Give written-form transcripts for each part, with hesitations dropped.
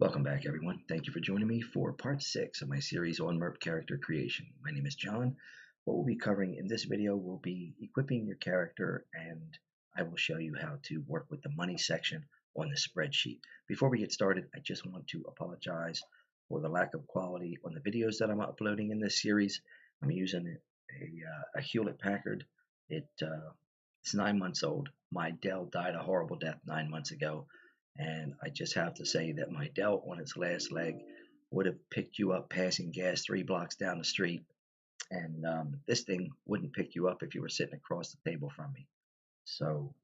Welcome back, everyone. Thank you for joining me for part 6 of my series on MERP character creation. My name is John. What we'll be covering in this video will be equipping your character, and I will show you how to work with the money section on the spreadsheet. Before we get started, I just want to apologize for the lack of quality on the videos that I'm uploading in this series. I'm using a Hewlett-Packard. It's 9 months old. My Dell died a horrible death 9 months ago. And I just have to say that my Dell on its last leg would have picked you up passing gas 3 blocks down the street. And this thing wouldn't pick you up if you were sitting across the table from me. So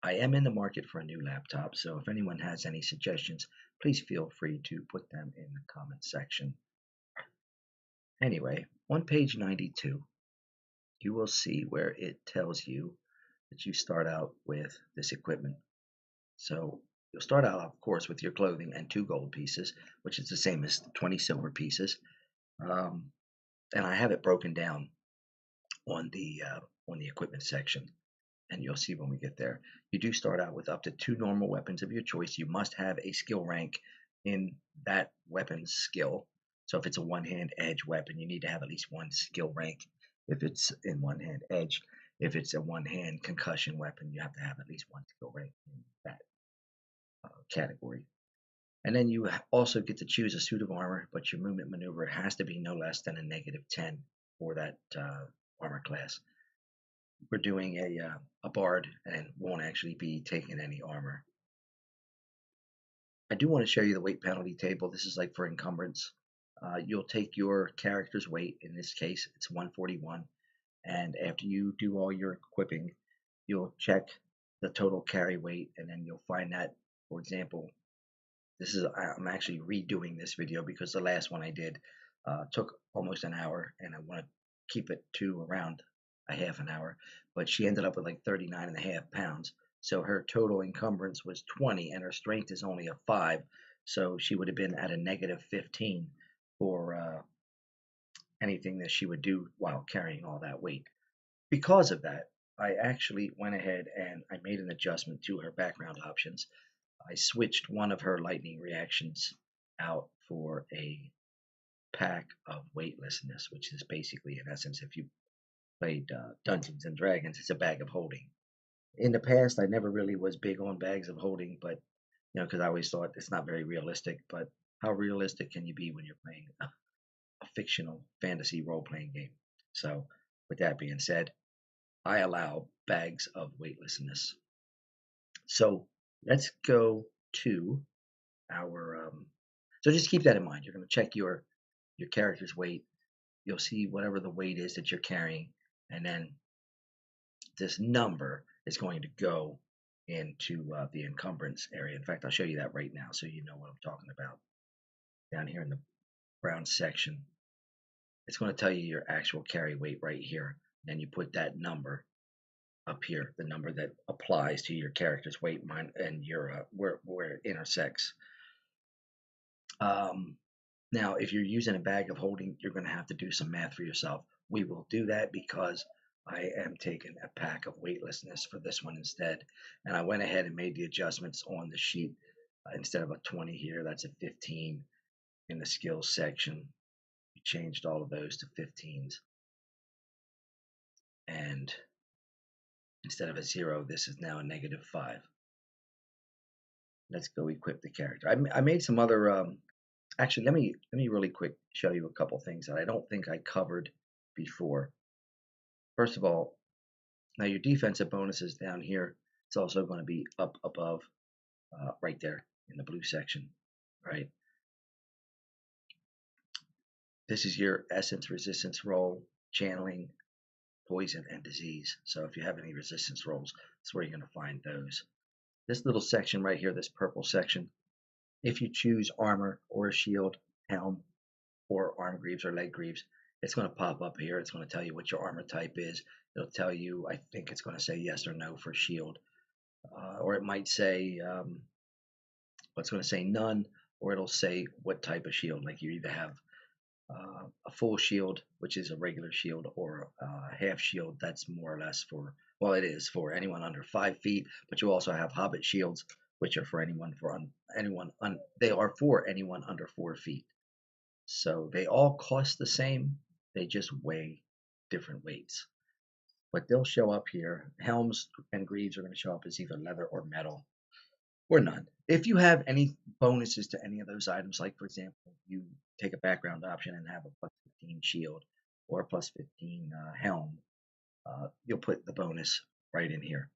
I am in the market for a new laptop. So if anyone has any suggestions, please feel free to put them in the comment section. Anyway, on page 92, you will see where it tells you that you start out with this equipment. So you'll start out, of course, with your clothing and 2 gold pieces, which is the same as 20 silver pieces. And I have it broken down on the equipment section, and you'll see when we get there. You do start out with up to 2 normal weapons of your choice. You must have a skill rank in that weapon's skill. So if it's a one-hand edge weapon, you need to have at least 1 skill rank. If it's in one-hand edge, if it's a one-hand concussion weapon, you have to have at least 1 skill rank in that category. And then you also get to choose a suit of armor, but your movement maneuver has to be no less than a -10 for that armor class. We're doing a bard and won't actually be taking any armor. I do want to show you the weight penalty table. This is like for encumbrance. You'll take your character's weight. In this case, it's 141. And after you do all your equipping, you'll check the total carry weight, and then you'll find that, for example, I'm actually redoing this video because the last one I did took almost an hour, and I want to keep it to around a half an hour. But she ended up with like 39.5 pounds. So her total encumbrance was 20, and her strength is only a 5. So she would have been at a -15 for anything that she would do while carrying all that weight. Because of that, I actually went ahead and I made an adjustment to her background options. I switched one of her lightning reactions out for a pack of weightlessness, which is basically, in essence, if you played Dungeons and Dragons, it's a bag of holding. In the past, I never really was big on bags of holding, but because I always thought it's not very realistic. But how realistic can you be when you're playing a fictional fantasy role-playing game? So, with that being said, I allow bags of weightlessness. So let's go to our so just keep that in mind. You're going to check your character's weight. You'll see whatever the weight is that you're carrying, and then this number is going to go into the encumbrance area. In fact, I'll show you that right now so you know what I'm talking about. Down here in the brown section, it's going to tell you your actual carry weight right here. Then you put that number up here, the number that applies to your character's weight, and your where it intersects. Now, if you're using a bag of holding, you're going to have to do some math for yourself. We will do that because I am taking a pack of weightlessness for this one instead. And I went ahead and made the adjustments on the sheet. Instead of a 20 here, that's a 15 in the skills section. We changed all of those to 15s. And instead of a 0, this is now a -5. Let's go equip the character. I made some other actually, let me really quick show you a couple things that I don't think I covered before. First of all, now your defensive bonuses down here, it's also going to be up above, right there in the blue section, right? This is your essence, resistance roll, channeling, poison, and disease. So if you have any resistance rolls, that's where you're going to find those. This little section right here, this purple section, if you choose armor or a shield, helm, or arm greaves or leg greaves, it's going to pop up here. It's going to tell you what your armor type is. It'll tell you, I think it's going to say yes or no for shield. Or it might say, it's going to say none, or it'll say what type of shield. Like you either have a full shield, which is a regular shield, or a half shield. That's more or less for, well, it is for anyone under 5 feet, but you also have hobbit shields, which are for they are for anyone under 4 feet. So they all cost the same. They just weigh different weights. But they'll show up here. Helms and greaves are going to show up as either leather or metal or none. If you have any bonuses to any of those items, like for example, you take a background option and have a plus 15 shield or a plus 15 helm, you'll put the bonus right in here.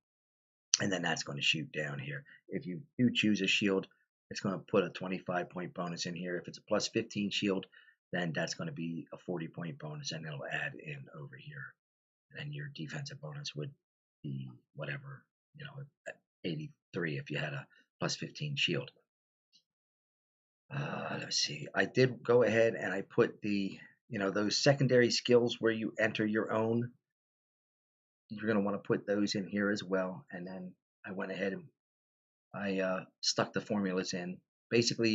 And then that's going to shoot down here. If you do choose a shield, it's going to put a 25-point bonus in here. If it's a plus 15 shield, then that's going to be a 40-point bonus, and it'll add in over here. And your defensive bonus would be whatever, 83 if you had a plus 15 shield. Let's see. I did go ahead and I put the, those secondary skills where you enter your own. You're going to want to put those in here as well. And then I went ahead and I stuck the formulas in. Basically,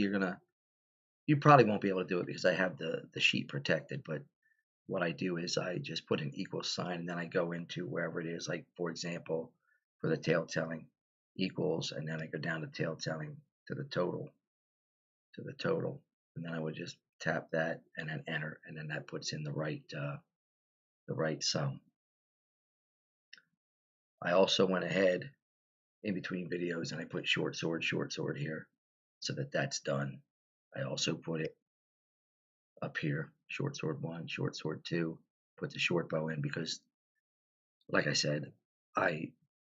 you probably won't be able to do it because I have the sheet protected. But what I do is I just put an equal sign and then I go into wherever it is. Like, for example, for the tail telling, equals, and then I go down to tail telling to the total. And then I would just tap that and then enter, and then that puts in the right sum. I also went ahead in between videos and I put short sword here so that that's done. I also put it up here, short sword 1, short sword 2, put the short bow in because, like I said, I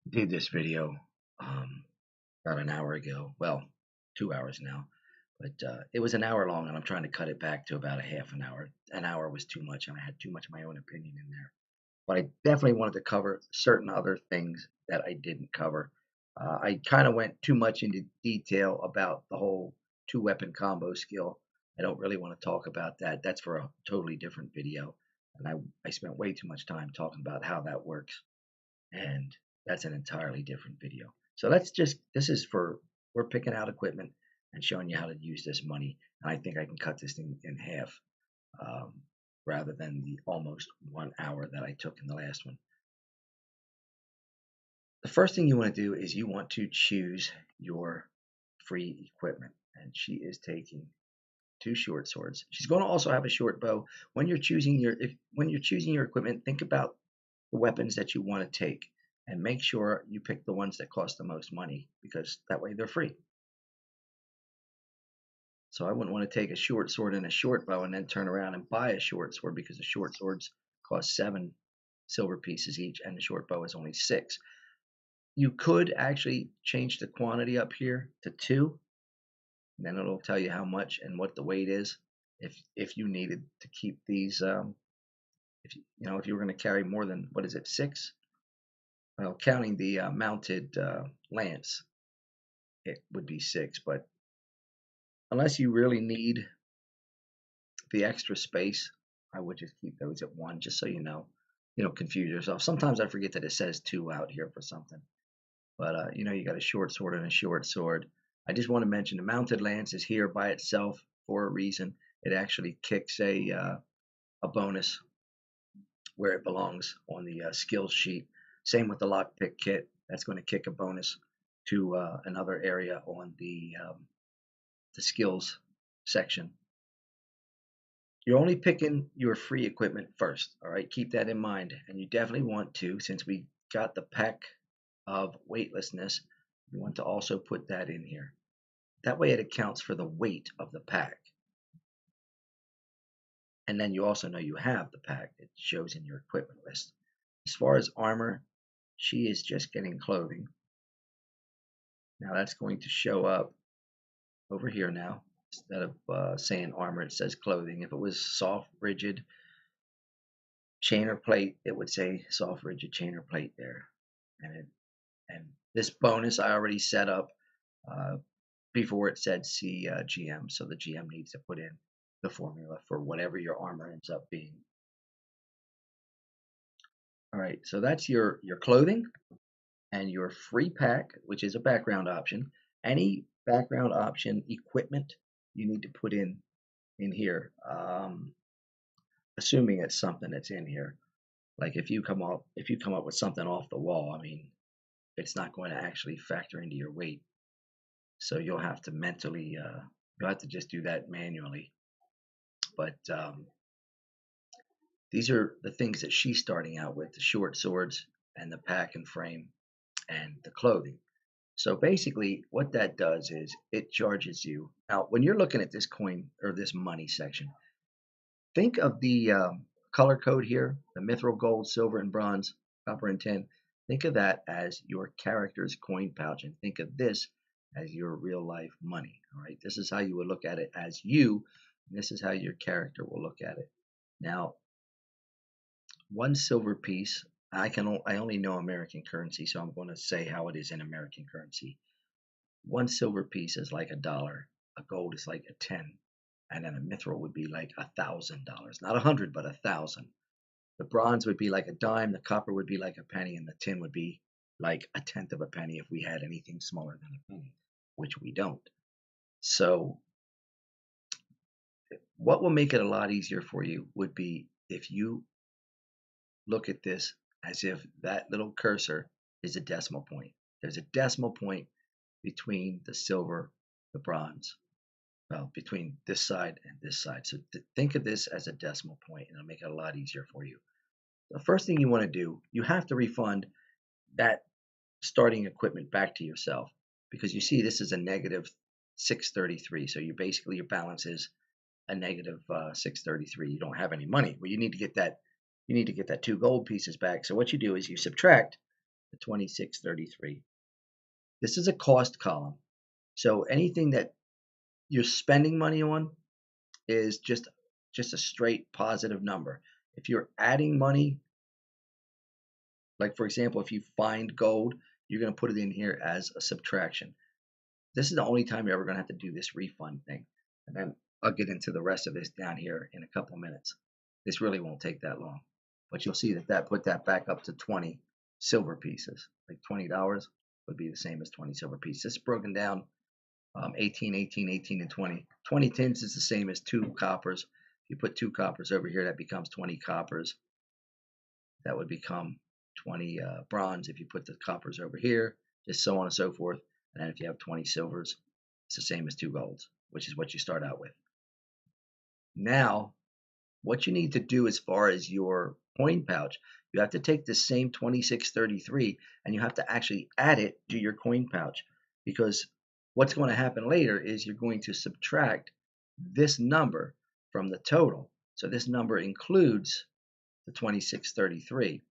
did this video about an hour ago. Well, 2 hours now. But it was an hour long, and I'm trying to cut it back to about a half an hour. An hour was too much, and I had too much of my own opinion in there. But I definitely wanted to cover certain other things that I didn't cover. I kind of went too much into detail about the whole 2-weapon combo skill. I don't really want to talk about that. That's for a totally different video. And I spent way too much time talking about how that works. And that's an entirely different video. So we're picking out equipment and showing you how to use this money. And I think I can cut this thing in half rather than the almost 1 hour that I took in the last one. The first thing you want to do is you want to choose your free equipment. And she is taking 2 short swords. She's going to also have a short bow. When you're choosing your equipment, think about the weapons that you want to take and make sure you pick the ones that cost the most money because that way they're free. So I wouldn't want to take a short sword and a short bow and then turn around and buy a short sword because the short swords cost 7 silver pieces each and the short bow is only 6. You could actually change the quantity up here to 2. And then it'll tell you how much and what the weight is. If you needed to keep these, if you were going to carry more than 6? Well, counting the mounted lance, it would be 6. But unless you really need the extra space, I would just keep those at 1, just so you know. Confuse yourself. Sometimes I forget that it says 2 out here for something. But you got a short sword and a short sword. I just want to mention the mounted lance is here by itself for a reason. It actually kicks a bonus where it belongs on the skills sheet. Same with the lockpick kit. That's going to kick a bonus to another area on the skills section. You're only picking your free equipment first, all right? Keep that in mind. And you definitely want to, since we got the pack of weightlessness, you want to also put that in here. That way it accounts for the weight of the pack. And then you also know you have the pack. It shows in your equipment list. As far as armor, she is just getting clothing. Now that's going to show up over here now. Instead of saying armor, it says clothing. If it was soft, rigid, chain or plate, it would say soft, rigid, chain or plate there. And this bonus I already set up before it said see GM, so the GM needs to put in the formula for whatever your armor ends up being. All right, so that's your clothing and your free pack, which is a background option. Any background option equipment you need to put in here, assuming it's something that's in here. Like if you come up with something off the wall, I mean, it's not going to actually factor into your weight. So you'll have to mentally, you'll have to just do that manually. But these are the things that she's starting out with: the short swords and the pack and frame and the clothing. So basically, what that does is it charges you. Now, when you're looking at this coin or this money section, think of the color code here: the mithril, gold, silver, and bronze, copper, and tin. Think of that as your character's coin pouch, and think of this as your real life money. All right, this is how you would look at it as you, and this is how your character will look at it. Now, one silver piece. I only know American currency, so I'm going to say how it is in American currency. One silver piece is like $1. A gold is like a 10, and then a mithril would be like $1,000. Not 100, but 1,000. The bronze would be like a dime. The copper would be like a penny, and the tin would be like a tenth of a penny if we had anything smaller than a penny, which we don't. So, what will make it a lot easier for you would be if you look at this as if that little cursor is a decimal point. There's a decimal point between the silver, the bronze, well, between this side and this side. So think of this as a decimal point, and it'll make it a lot easier for you. The first thing you want to do, you have to refund that starting equipment back to yourself, because you see this is a negative 633. So you basically, your balance is a negative 633. You don't have any money. Well, you need to get that. You need to get that 2 gold pieces back. So what you do is you subtract the 2633. This is a cost column. So anything that you're spending money on is just a straight positive number. If you're adding money, like for example, if you find gold, you're going to put it in here as a subtraction. This is the only time you're ever going to have to do this refund thing. And then I'll get into the rest of this down here in a couple minutes. This really won't take that long. But you'll see that put that back up to 20 silver pieces. Like $20 would be the same as 20 silver pieces. It's broken down 18, 18, 18, and 20. 20 tins is the same as 2 coppers. If you put 2 coppers over here, that becomes 20 coppers. That would become 20 bronze if you put the coppers over here, just so on and so forth. And then if you have 20 silvers, it's the same as 2 golds, which is what you start out with. Now, what you need to do as far as your coin pouch, you have to take the same 2633 and you have to actually add it to your coin pouch, because what's going to happen later is you're going to subtract this number from the total. So this number includes the 2633.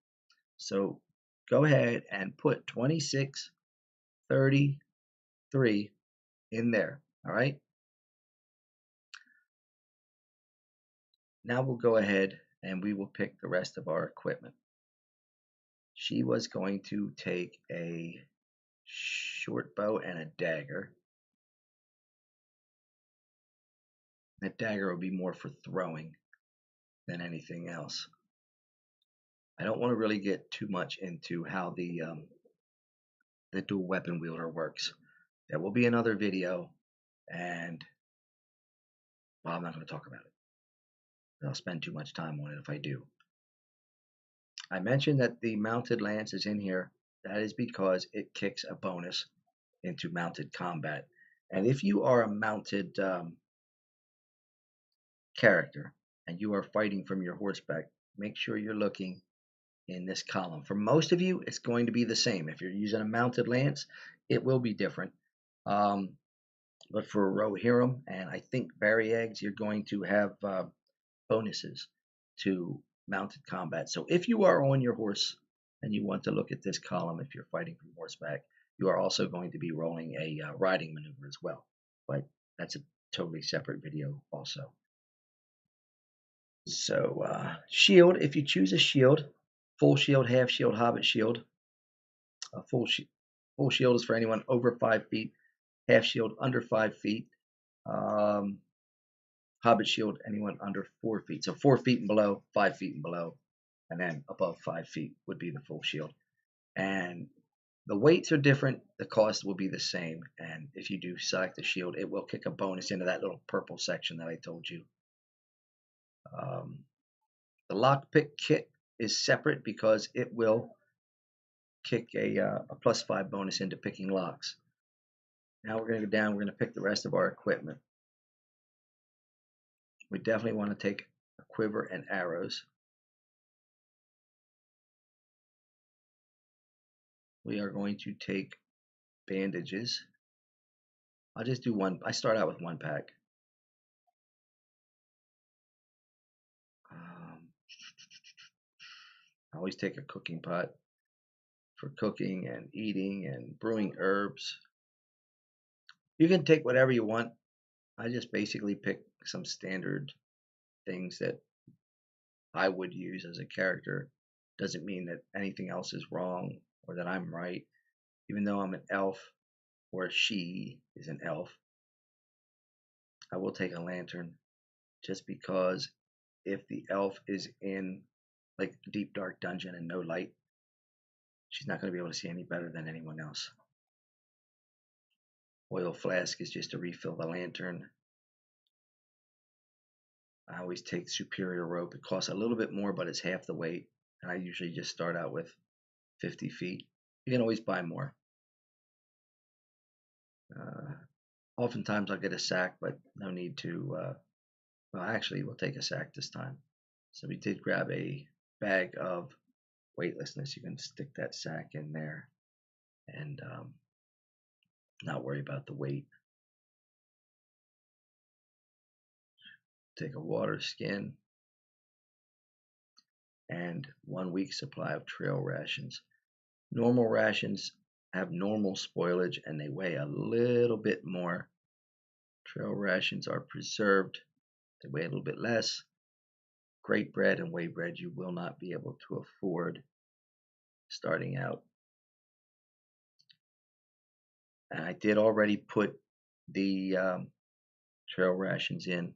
So go ahead and put 2633 in there. All right. Now we'll go ahead and we will pick the rest of our equipment. She was going to take a short bow and a dagger. That dagger will be more for throwing than anything else. I don't want to really get too much into how the dual weapon wielder works. There will be another video, and well, I'm not going to talk about it. I'll spend too much time on it if I do. I mentioned that the mounted lance is in here. That is because it kicks a bonus into mounted combat. And if you are a mounted character and you are fighting from your horseback, make sure you're looking in this column. For most of you, it's going to be the same. If you're using a mounted lance, it will be different. But for Rohirrim and I think Berry Eggs, you're going to have bonuses to mounted combat. So if you are on your horse and you want to look at this column, if you're fighting from horseback, you are also going to be rolling a riding maneuver as well. But that's a totally separate video also. So shield, if you choose a shield, full shield, half shield, hobbit shield. Full shield is for anyone over 5 feet. Half shield under 5 feet. Hobbit shield, anyone under 4 feet. So 4 feet and below, 5 feet and below, and then above 5 feet would be the full shield. And the weights are different. The cost will be the same. And if you do select the shield, it will kick a bonus into that little purple section that I told you. The lockpick kit is separate because it will kick a +5 bonus into picking locks. Now we're going to go down, we're going to pick the rest of our equipment. We definitely want to take a quiver and arrows. We are going to take bandages. I'll just do one. I start out with one pack. I always take a cooking pot for cooking and eating and brewing herbs. You can take whatever you want. I just basically pick some standard things that I would use as a character. Doesn't mean that anything else is wrong or that I'm right. Even though I'm an elf, or she is an elf, I will take a lantern just because if the elf is in like a deep dark dungeon and no light, she's not going to be able to see any better than anyone else. Oil flask is just to refill the lantern. I always take superior rope. It costs a little bit more, but it's half the weight. And I usually just start out with 50 feet. You can always buy more. Oftentimes I'll get a sack, but no need to. Well, actually, we'll take a sack this time. So we did grab a bag of weightlessness. You can stick that sack in there and not worry about the weight. Take a water skin and 1 week supply of trail rations. Normal rations have normal spoilage and they weigh a little bit more. Trail rations are preserved. They weigh a little bit less. Great bread and whey bread you will not be able to afford starting out. And I did already put the trail rations in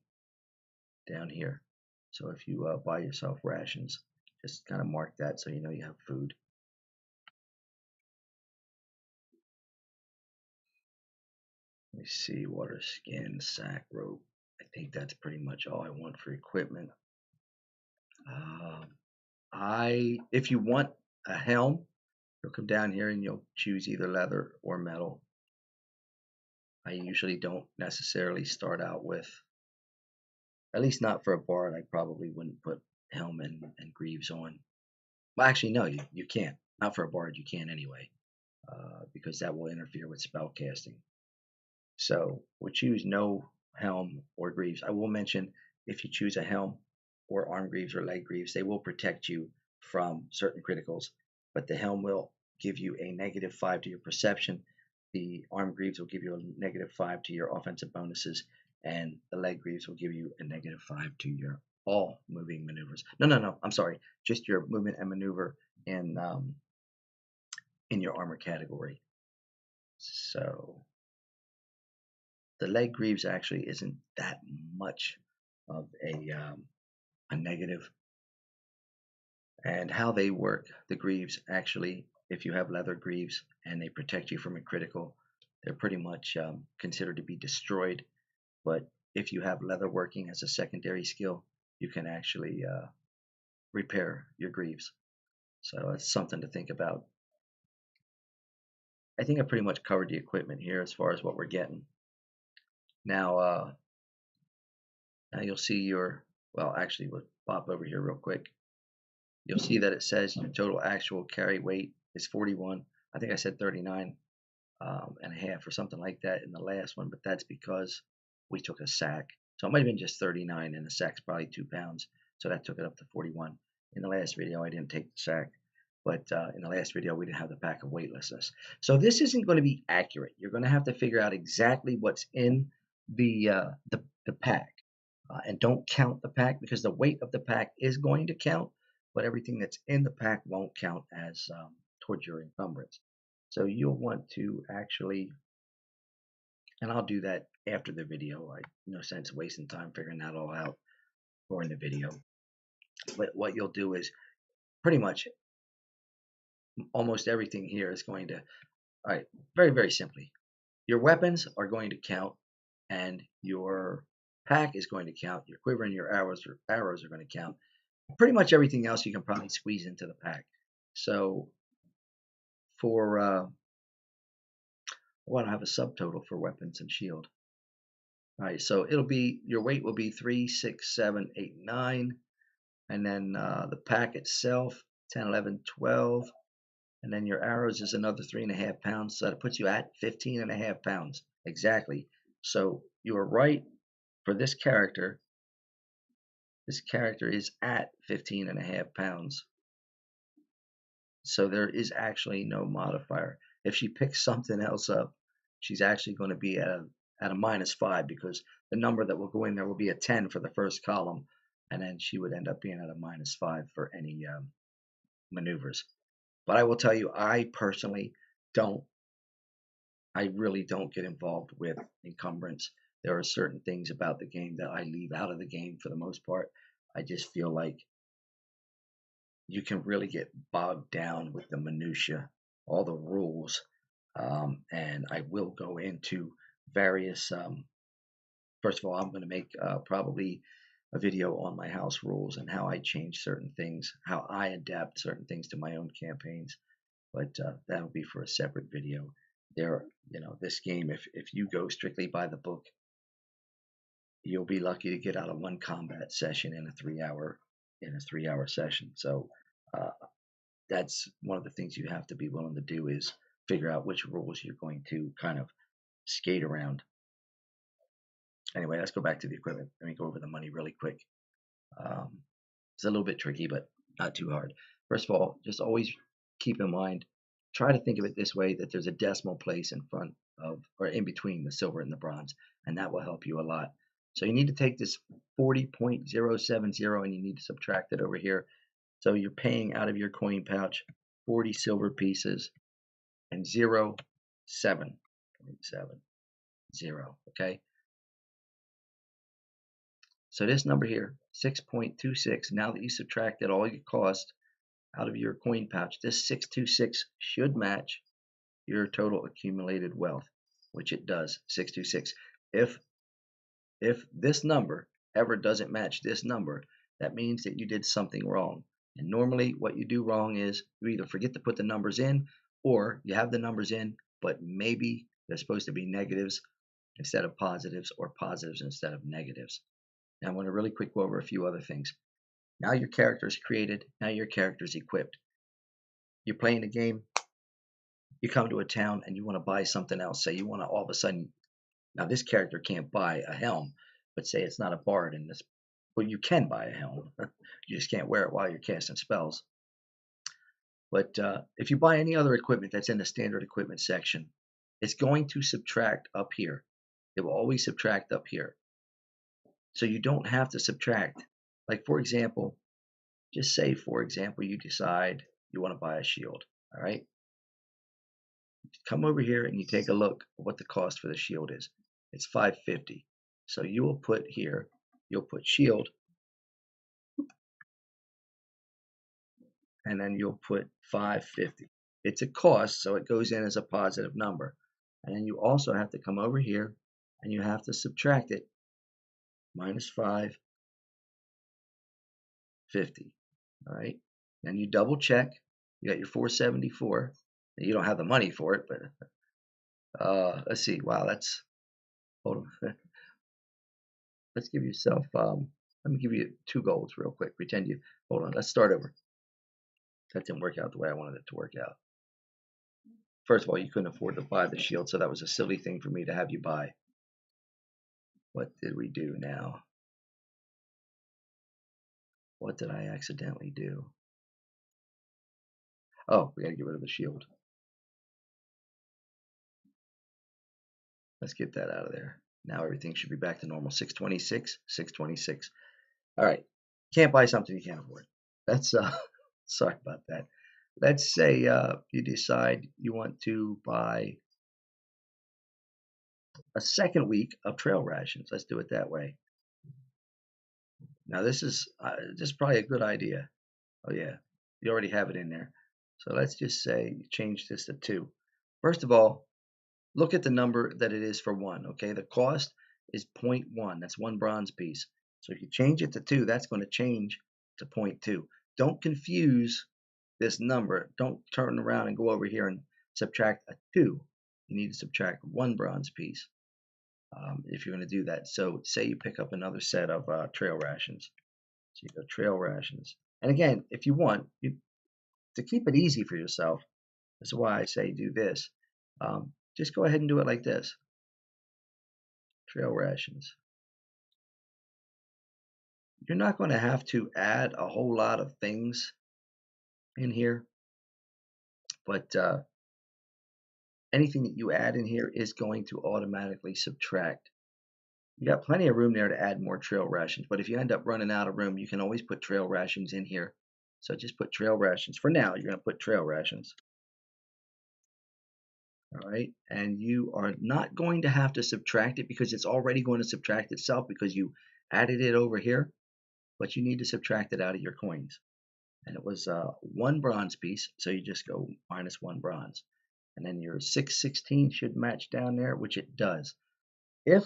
down here. So if you buy yourself rations, just kind of mark that so you know you have food. Let me see, water skin, sack, rope. I think that's pretty much all I want for equipment. If you want a helm, you'll come down here and you'll choose either leather or metal. I usually don't necessarily start out with, at least not for a bard, I probably wouldn't put helm and greaves on. Well, actually, no, you can't. Not for a bard, you can't anyway, because that will interfere with spell casting. So we'll choose no helm or greaves. I will mention if you choose a helm or arm greaves or leg greaves, they will protect you from certain criticals, but the helm will give you a -5 to your perception. The arm greaves will give you a -5 to your offensive bonuses, and the leg greaves will give you a -5 to your all moving maneuvers. No, I'm sorry, just your movement and maneuver in your armor category. So the leg greaves actually isn't that much of a negative. And how they work, the greaves actually, if you have leather greaves and they protect you from a critical, they're pretty much considered to be destroyed. But if you have leather working as a secondary skill, you can actually repair your greaves. So it's something to think about. I think I pretty much covered the equipment here as far as what we're getting. Now you'll see your, well, actually, we'll pop over here real quick. You'll see that it says your total actual carry weight is 41. I think I said 39 and a half or something like that in the last one, but that's because we took a sack. So it might have been just 39 and the sack's probably 2 pounds. So that took it up to 41. In the last video, I didn't take the sack, but in the last video, we didn't have the pack of weightlessness. So this isn't going to be accurate. You're going to have to figure out exactly what's in the pack. And don't count the pack because the weight of the pack is going to count, but everything that's in the pack won't count as towards your encumbrance. So you'll want to actually, and I'll do that after the video. No sense wasting time figuring that all out during the video. But what you'll do is pretty much almost everything here is going to, all right, very, very simply, your weapons are going to count and your pack is going to count. Your quiver and your arrows are going to count. Pretty much everything else you can probably squeeze into the pack. So for I want to have a subtotal for weapons and shield. All right, so it'll be, your weight will be 3, 6, 7, 8, 9, and then the pack itself 10, 11, 12, and then your arrows is another 3.5 pounds. So that puts you at 15.5 pounds exactly. So you are right for this character. This character is at 15.5 pounds. So there is actually no modifier. If she picks something else up, she's actually going to be at a -5, because the number that will go in there will be a 10 for the first column, and then she would end up being at a -5 for any maneuvers. But I will tell you, I personally I really don't get involved with encumbrance. There are certain things about the game that I leave out of the game for the most part. I just feel like you can really get bogged down with the minutia, all the rules, and I will go into various. First of all, I'm going to make probably a video on my house rules and how I change certain things, how I adapt certain things to my own campaigns. But that'll be for a separate video. This game, if you go strictly by the book, you'll be lucky to get out of one combat session in a 3-hour session. So that's one of the things you have to be willing to do, is figure out which rules you're going to kind of skate around. Anyway, let's go back to the equipment. Let me go over the money really quick. It's a little bit tricky, but not too hard. First of all, just always keep in mind, try to think of it this way, that there's a decimal place in front of, or in between the silver and the bronze, and that will help you a lot. So you need to take this 40.070 and you need to subtract it over here. So you're paying out of your coin pouch 40 silver pieces and 0.770, okay? So this number here, 6.26, now that you subtracted all your cost out of your coin pouch, this 626 should match your total accumulated wealth, which it does, 626. If this number ever doesn't match this number, that means that you did something wrong. And normally what you do wrong is you either forget to put the numbers in, or you have the numbers in, but maybe they're supposed to be negatives instead of positives, or positives instead of negatives. Now I want to really quick go over a few other things. Now your character is created. Now your character is equipped. You're playing a game. You come to a town and you want to buy something else. Say you want to all of a sudden, now this character can't buy a helm, but say it's not a bard in this. Well, you can buy a helm. You just can't wear it while you're casting spells. But if you buy any other equipment that's in the standard equipment section, it's going to subtract up here. It will always subtract up here. So you don't have to subtract. Like, for example, just say, for example, you decide you want to buy a shield. All right. Come over here and you take a look at what the cost for the shield is. It's 550. So you will put here, you'll put shield, and then you'll put 550. It's a cost, so it goes in as a positive number. And then you also have to come over here and you have to subtract it, minus 550. All right. Then you double check. You got your 474. You don't have the money for it, but let's see. Wow, that's, hold on. Let's give yourself, let me give you 2 golds real quick. Pretend you, hold on, let's start over. That didn't work out the way I wanted it to work out. First of all, you couldn't afford to buy the shield, so that was a silly thing for me to have you buy. What did we do now? What did I accidentally do? Oh, we got to get rid of the shield. Let's get that out of there. Now everything should be back to normal. 626, 626. All right. Can't buy something you can't afford. That's, sorry about that. Let's say you decide you want to buy a second week of trail rations. Let's do it that way. Now this is probably a good idea. Oh yeah, you already have it in there. So let's just say you change this to 2. First of all, look at the number that it is for 1. Okay, the cost is 0.1. That's 1 bronze piece. So if you change it to 2, that's going to change to 0.2. Don't confuse this number. Don't turn around and go over here and subtract a 2. you need to subtract 1 bronze piece if you're going to do that. So say you pick up another set of trail rations. So you go trail rations. And again, if you want, to keep it easy for yourself, that's why I say do this. Just go ahead and do it like this. Trail rations. You're not going to have to add a whole lot of things in here, but anything that you add in here is going to automatically subtract. You got plenty of room there to add more trail rations, but if you end up running out of room, you can always put trail rations in here. So just put trail rations. For now, you're going to put trail rations. All right, and you are not going to have to subtract it because it's already going to subtract itself because you added it over here, but you need to subtract it out of your coins. And it was 1 bronze piece, so you just go minus 1 bronze. And then your 616 should match down there, which it does. If,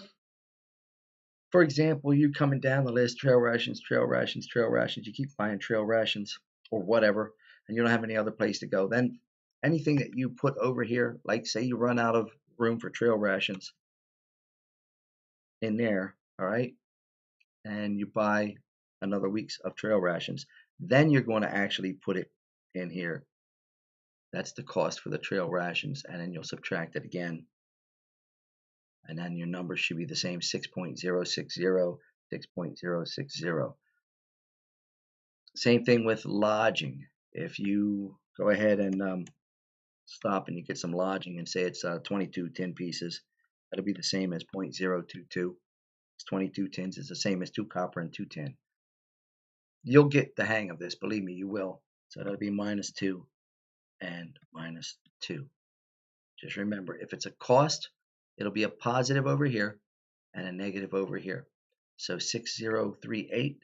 for example, you're coming down the list, trail rations, trail rations, trail rations, you keep buying trail rations or whatever, and you don't have any other place to go, then anything that you put over here, like say you run out of room for trail rations in there, all right, and you buy another week's of trail rations, then you're going to actually put it in here. That's the cost for the trail rations, and then you'll subtract it again. And then your number should be the same, 6.060, 6.060. Same thing with lodging. If you go ahead and stop and you get some lodging and say it's 22 tin pieces, that'll be the same as 0.022. It's 22 tins is the same as 2 copper and 2 tin. You'll get the hang of this, believe me, you will. So that'll be -2 and -2. Just remember, if it's a cost, it'll be a positive over here and a negative over here. So 6038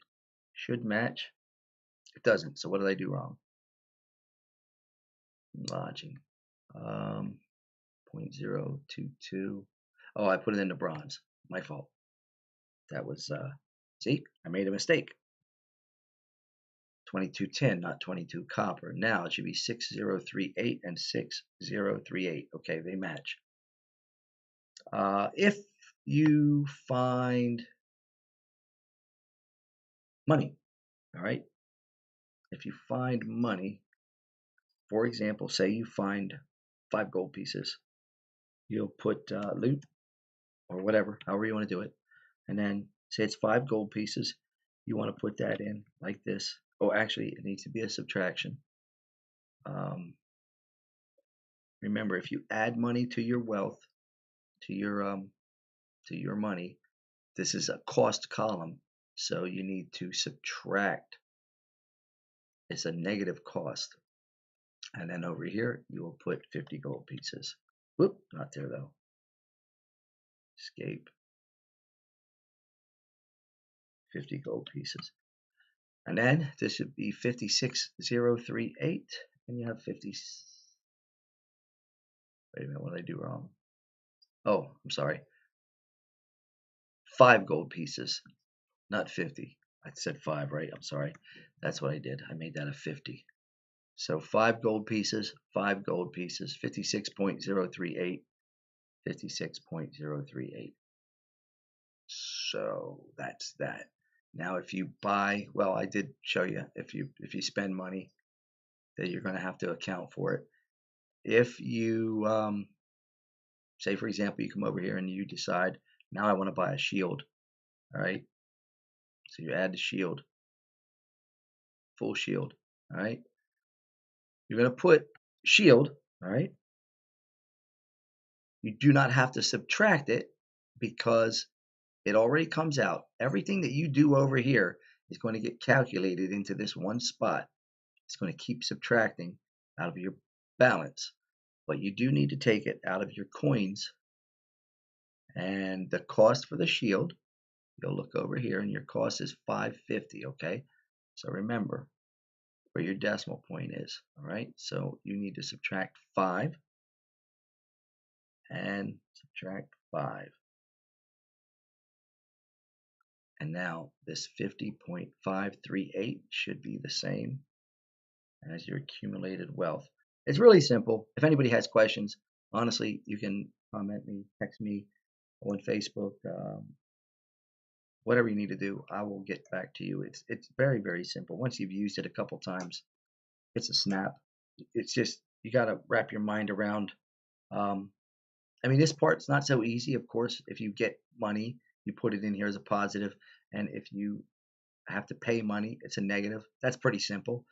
should match. It doesn't. So what did I do wrong? Lodging. 0.022. Oh, I put it into bronze. My fault. That was, see, I made a mistake. 22 tin, not 22 copper. Now it should be 6038 and 6038. Okay, they match. If you find money, all right, if you find money, for example, say you find 5 gold pieces, you'll put loot or whatever, however you want to do it, and then say it's 5 gold pieces, you want to put that in like this. Oh, actually, it needs to be a subtraction. Remember, if you add money to your wealth, to your money, this is a cost column, so you need to subtract. It's a negative cost. And then over here, you will put 50 gold pieces. Whoop, not there though. Escape. 50 gold pieces. And then this should be 56038. And you have 50. Wait a minute, what did I do wrong? Oh, I'm sorry. 5 gold pieces, not 50. I said 5, right? I'm sorry. That's what I did. I made that a 50. So 5 gold pieces, 5 gold pieces, 56.038, 56.038. So that's that. Now if you buy, well, I did show you if you spend money that you're going to have to account for it. If you say for example you come over here and you decide now I want to buy a shield, all right? So you add the shield, full shield, all right? You're going to put shield, all right? You do not have to subtract it because it already comes out. Everything that you do over here is going to get calculated into this one spot. It's going to keep subtracting out of your balance. But you do need to take it out of your coins. And the cost for the shield, you'll look over here and your cost is 550, okay? So remember where your decimal point is, all right? So you need to subtract 5 and subtract 5. And now this 50.538 should be the same as your accumulated wealth. It's really simple. If anybody has questions, honestly, you can comment me, text me on Facebook, whatever you need to do. I will get back to you. It's very, very simple. Once you've used it a couple times, it's a snap. It's just you got to wrap your mind around. Um, I mean, this part's not so easy, of course. If you get money, you put it in here as a positive, and if you have to pay money, it's a negative. That's pretty simple.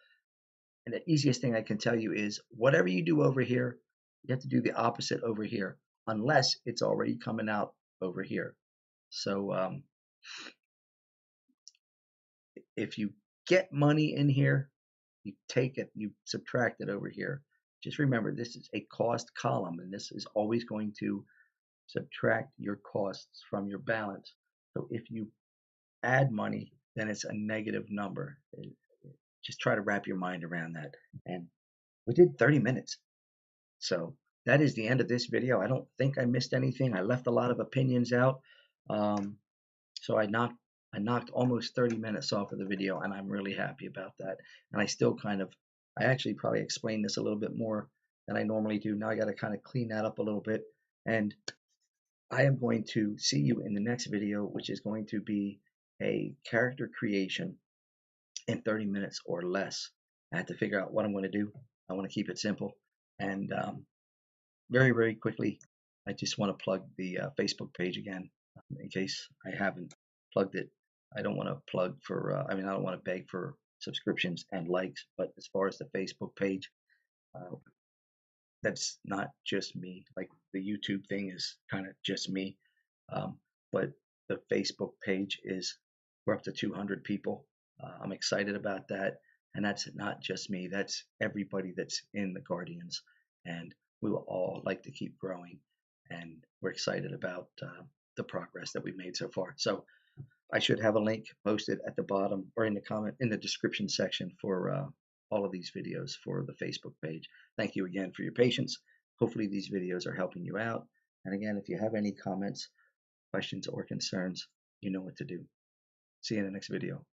And the easiest thing I can tell you is whatever you do over here, you have to do the opposite over here, unless it's already coming out over here. So if you get money in here, you take it, you subtract it over here. Just remember, this is a cost column, and this is always going to subtract your costs from your balance. So if you add money, then it's a negative number. Just try to wrap your mind around that. And we did 30 minutes. So that is the end of this video. I don't think I missed anything. I left a lot of opinions out. Um, so I knocked almost 30 minutes off of the video, and I'm really happy about that. And I actually probably explained this a little bit more than I normally do. Now I got to kind of clean that up a little bit. And I am going to see you in the next video, which is going to be a character creation in 30 minutes or less. I have to figure out what I'm going to do. I want to keep it simple. And very, very quickly, I just want to plug the Facebook page again in case I haven't plugged it. I don't want to plug for, I don't want to beg for subscriptions and likes, but as far as the Facebook page, uh, that's not just me. Like the YouTube thing is kind of just me. Um, but the Facebook page we're up to 200 people. I'm excited about that. And that's not just me, that's everybody that's in the Guardians. And we will all like to keep growing. And we're excited about the progress that we've made so far. So I should have a link posted at the bottom or in the description section for all of these videos for the Facebook page. Thank you again for your patience. Hopefully these videos are helping you out. And again, if you have any comments, questions, or concerns, you know what to do. See you in the next video.